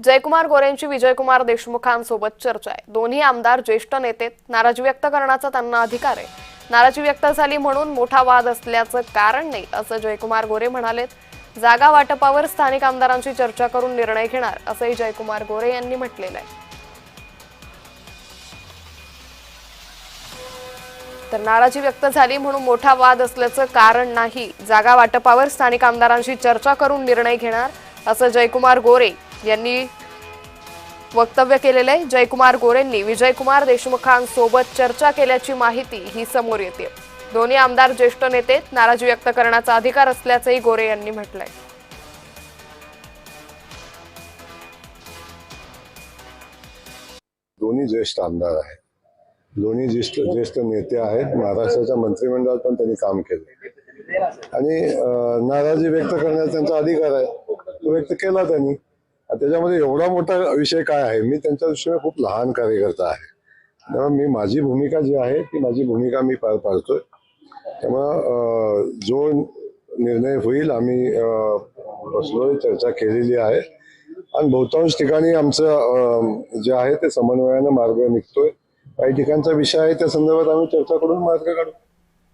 जयकुमार गोरेंची विजयकुमार देशमुखांसोबत चर्चा आहे। दोन्ही आमदार ज्येष्ठ नेते, नाराजी व्यक्त करण्याचा त्यांना अधिकार आहे। नाराजी व्यक्त झाली म्हणून मोठा वाद असल्याचं कारण नाही, असं जयकुमार गोरे म्हणालेत। जागा वाटपावर स्थानिक आमदारांची चर्चा करून निर्णय घेणार, असंही जयकुमार गोरे यांनी म्हटलेलं आहे। तर नाराजी व्यक्त झाली म्हणून मोठा वाद असल्याचं कारण नाही, जागा वाटपावर स्थानिक आमदारांशी चर्चा करून निर्णय घेणार, असं जयकुमार गोरे यांनी वक्तव्य केलेलं आहे। जयकुमार गोरेंनी विजयकुमार देशमुखांसोबत चर्चा केल्याची माहिती ही समोर येते। दोन्ही आमदार ज्येष्ठ नेते, नाराजी व्यक्त करण्याचा अधिकार असल्याचंही गोरे यांनी म्हटलंय। दोन्ही ज्येष्ठ आमदार आहेत, दोन्ही ज्येष्ठ नेते आहेत। महाराष्ट्राच्या मंत्रिमंडळात पण त्यांनी काम केलं आणि नाराजी व्यक्त करण्याचा त्यांचा अधिकार आहे, तो व्यक्त केला त्यांनी। त्याच्यामध्ये एवढा मोठा विषय काय आहे? मी त्यांच्या दृष्टीने खूप लहान कार्यकर्ता आहे, त्यामुळे मी माझी भूमिका जी आहे ती माझी भूमिका मी पार पाडतोय। त्यामुळं जो निर्णय होईल आम्ही बसलोय, चर्चा केलेली आहे आणि बहुतांश ठिकाणी आमचं जे आहे ते समन्वयानं मार्ग निघतोय। काही ठिकाणचा विषय आहे त्या संदर्भात आम्ही चर्चा करून मार्ग काढू।